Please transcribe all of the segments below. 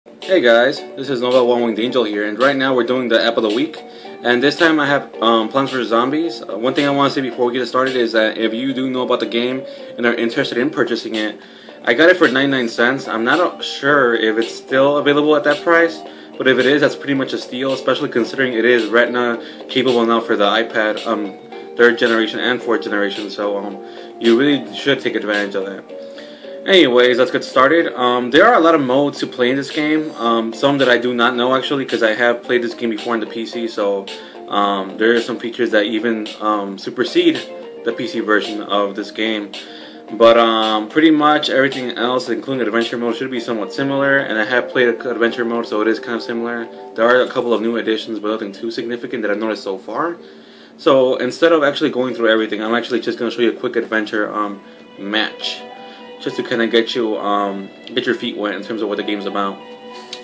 Hey guys, this is Nova One Winged Angel here, and right now we're doing the app of the week. And this time I have Plants vs Zombies. One thing I want to say before we get started is that if you do know about the game and are interested in purchasing it, I got it for 99 cents. I'm not sure if it's still available at that price, but if it is, that's pretty much a steal, especially considering it is Retina capable now for the iPad, 3rd generation and 4th generation. So you really should take advantage of that. Anyways, let's get started. There are a lot of modes to play in this game. Some that I do not know actually, because I have played this game before on the PC. So there are some features that even supersede the PC version of this game. But pretty much everything else, including adventure mode, should be somewhat similar. And I have played adventure mode, so it is kind of similar. There are a couple of new additions, but nothing too significant that I've noticed so far. So instead of actually going through everything, I'm actually just going to show you a quick adventure match, just to kind of get your feet wet in terms of what the game's about.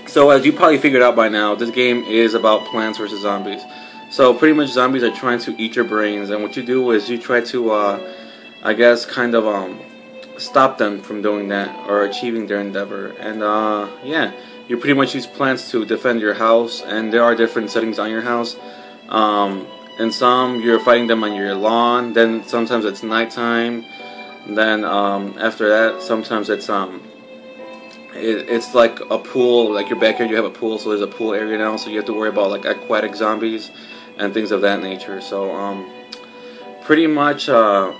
So as you probably figured out by now, this game is about Plants vs Zombies. So pretty much zombies are trying to eat your brains, and what you do is you try to, I guess, kind of stop them from doing that or achieving their endeavor. And yeah, you pretty much use plants to defend your house, and there are different settings on your house. And some you're fighting them on your lawn, then sometimes it's nighttime. Then after that, sometimes it's like a pool, like your backyard. You have a pool, so there's a pool area now, so you have to worry about like aquatic zombies and things of that nature. So pretty much that's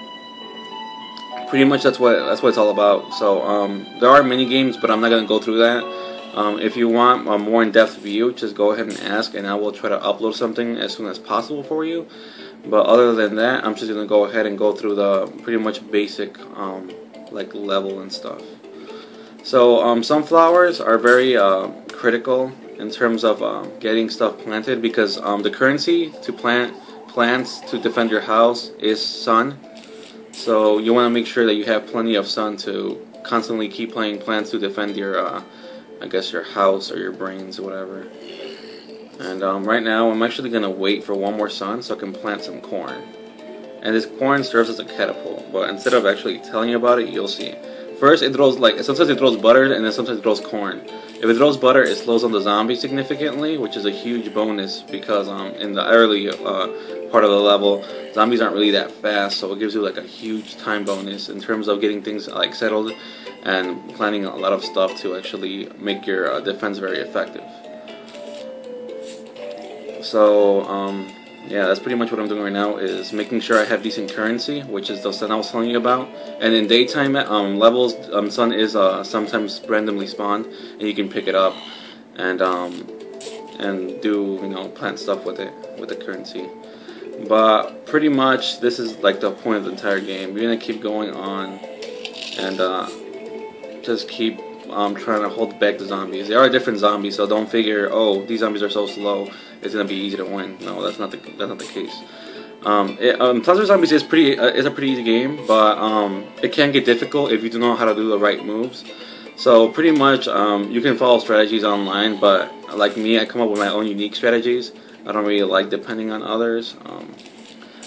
what it's all about. So there are mini games, but I'm not gonna go through that. If you want a more in-depth view, just go ahead and ask, and I will try to upload something as soon as possible for you. But other than that, I'm just gonna go ahead and go through the pretty much basic like level and stuff. So sunflowers are very critical in terms of getting stuff planted, because the currency to plant plants to defend your house is sun. So you want to make sure that you have plenty of sun to constantly keep planting plants to defend your I guess your house or your brains or whatever. And right now I'm actually going to wait for one more sun so I can plant some corn. And this corn serves as a catapult, but instead of actually telling you about it, you'll see. First it throws, like, sometimes it throws butter, and then sometimes it throws corn. If it throws butter, it slows down the zombies significantly, which is a huge bonus, because in the early part of the level, zombies aren't really that fast, so it gives you like a huge time bonus in terms of getting things like settled and planning a lot of stuff to actually make your defense very effective. So yeah, that's pretty much what I'm doing right now, is making sure I have decent currency, which is the sun I was telling you about. And in daytime levels, sun is sometimes randomly spawned, and you can pick it up and do, you know, plant stuff with it, with the currency. But pretty much this is like the point of the entire game. You're gonna keep going on and just keep trying to hold back the zombies. There are different zombies, so don't figure, oh, these zombies are so slow, it's gonna be easy to win. No, that's not the case. Plants vs Zombies is a pretty easy game, but it can get difficult if you don't know how to do the right moves. So pretty much you can follow strategies online, but like me, I come up with my own unique strategies. I don't really like depending on others.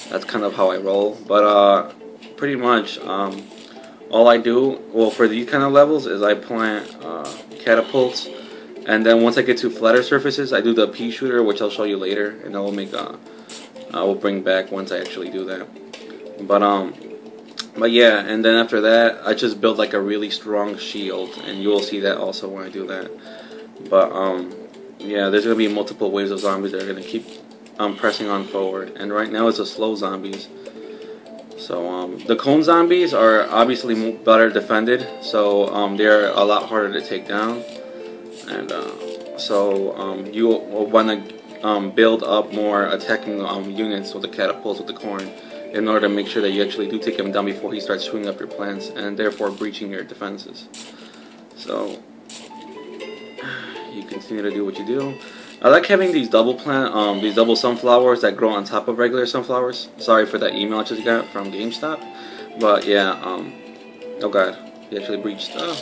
That's kind of how I roll. But pretty much all I do, well, for these kind of levels, is I plant catapults, and then once I get to flatter surfaces, I do the pea shooter, which I'll show you later, and I will bring back once I actually do that. But yeah, and then after that, I just build like a really strong shield, and you will see that also when I do that. But yeah, there's gonna be multiple waves of zombies that are gonna keep pressing on forward, and right now it's a slow zombies. So the cone zombies are obviously better defended, so they're a lot harder to take down. And so you will want to build up more attacking units with the catapults with the corn, in order to make sure that you actually do take him down before he starts chewing up your plants, and therefore breaching your defenses. So you continue to do what you do. I like having these double sunflowers that grow on top of regular sunflowers. Sorry for that email I just got from GameStop, but yeah, oh god, he actually breached. Oh,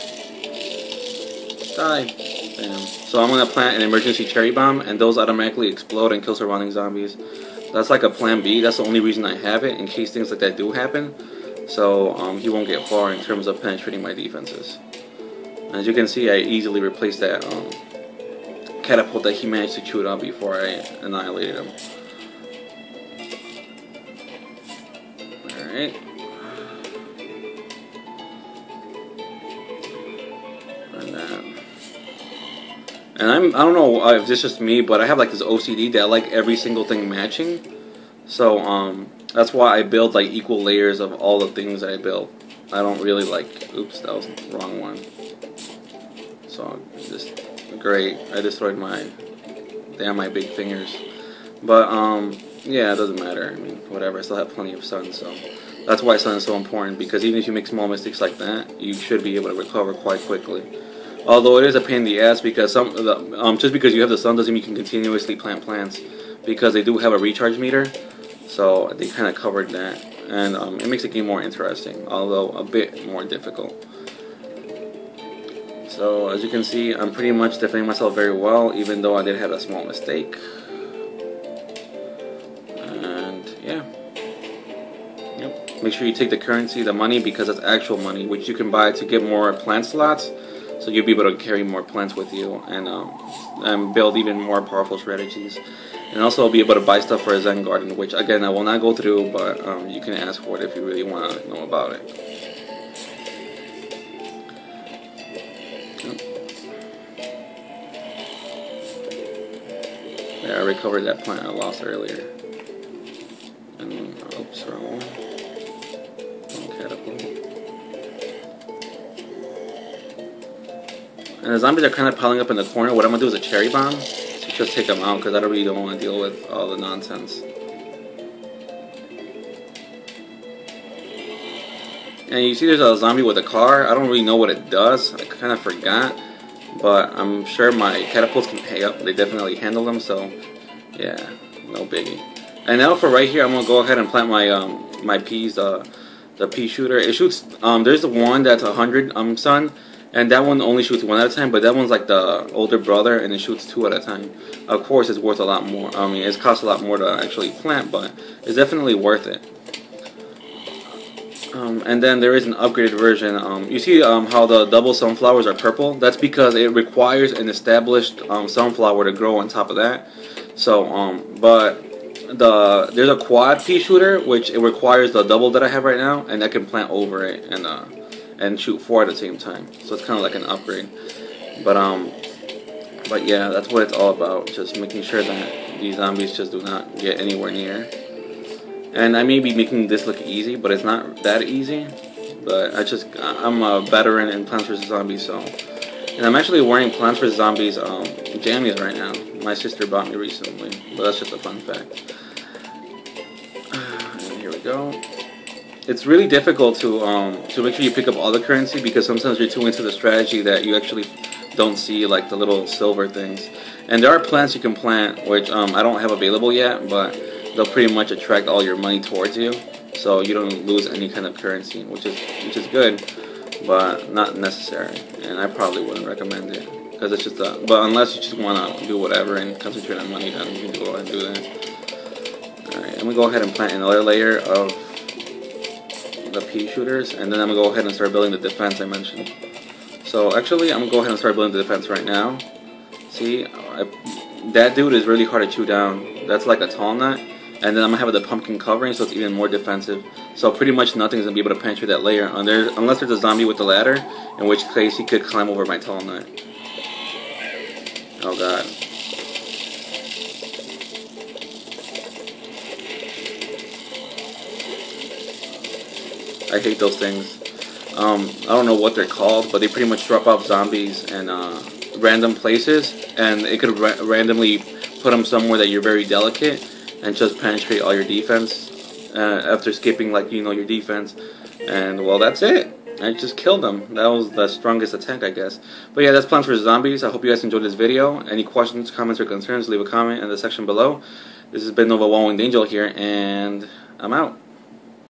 die. Damn. So I'm gonna plant an emergency cherry bomb, and those automatically explode and kill surrounding zombies. That's like a plan B. That's the only reason I have it, in case things like that do happen. So he won't get far in terms of penetrating my defenses. As you can see, I easily replaced that catapult that he managed to chew up before I annihilated him. Alright. And I don't know if this is just me, but I have like this OCD that I like every single thing matching. So that's why I build like equal layers of all the things that I build. I don't really like, oops, that was the wrong one. So just great. I destroyed my big fingers. But yeah, it doesn't matter. I mean, whatever. I still have plenty of sun, so that's why sun is so important. Because even if you make small mistakes like that, you should be able to recover quite quickly. Although it is a pain in the ass because just because you have the sun doesn't mean you can continuously plant plants, because they do have a recharge meter, so they kind of covered that, and it makes the game more interesting, although a bit more difficult. So as you can see, I'm pretty much defending myself very well, even though I did have a small mistake. And yeah, yep. Make sure you take the currency, the money, because that's actual money, which you can buy to get more plant slots. So you'll be able to carry more plants with you and build even more powerful strategies. And also I'll be able to buy stuff for a Zen garden, which again I will not go through, but you can ask for it if you really want to know about it. Yeah, I recovered that plant I lost earlier. And oops, wrong one. Catapult. And the zombies are kind of piling up in the corner. What I'm going to do is a cherry bomb to just take them out, because I really don't want to deal with all the nonsense. And you see there's a zombie with a car. I don't really know what it does. I kind of forgot. But I'm sure my catapults can pay up. They definitely handle them, so yeah, no biggie. And now for right here, I'm going to go ahead and plant my peas, the pea shooter. It shoots, there's the one that's 100 sun. And that one only shoots one at a time, but that one's like the older brother, and it shoots 2 at a time. Of course, it's worth a lot more. I mean, it costs a lot more to actually plant, but it's definitely worth it. And then there is an upgraded version. You see how the double sunflowers are purple? That's because it requires an established sunflower to grow on top of that. So, but there's a quad pea shooter, which it requires the double that I have right now, and I can plant over it and shoot 4 at the same time. So it's kind of like an upgrade. But yeah, that's what it's all about. Just making sure that these zombies just do not get anywhere near. And I may be making this look easy, but it's not that easy. But I'm a veteran in Plants vs. Zombies, so. And I'm actually wearing Plants vs. Zombies jammies right now. My sister bought me recently, but that's just a fun fact. And here we go. It's really difficult to make sure you pick up all the currency, because sometimes you're too into the strategy that you actually don't see like the little silver things. And there are plants you can plant which I don't have available yet, but they'll pretty much attract all your money towards you, so you don't lose any kind of currency, which is good, but not necessary. And I probably wouldn't recommend it, because it's just but unless you just want to do whatever and concentrate on money, then you can go ahead and do that. Alright, I'm gonna go ahead and plant another layer of the pea shooters, and then I'm gonna go ahead and start building the defense I mentioned. So actually, I'm gonna go ahead and start building the defense right now. See, that dude is really hard to chew down. That's like a tall nut, and then I'm gonna have the pumpkin covering, so it's even more defensive. So pretty much nothing's gonna be able to penetrate that layer, unless there's a zombie with the ladder, in which case he could climb over my tall nut. Oh god. I hate those things. I don't know what they're called, but they pretty much drop off zombies in random places, and it could randomly put them somewhere that you're very delicate and just penetrate all your defense after skipping, like, you know, your defense. And well, that's it. I just killed them. That was the strongest attack, I guess. But yeah, that's Plants vs. Zombies. I hope you guys enjoyed this video. Any questions, comments, or concerns, leave a comment in the section below. This has been Nova One Winged Angel here, and I'm out.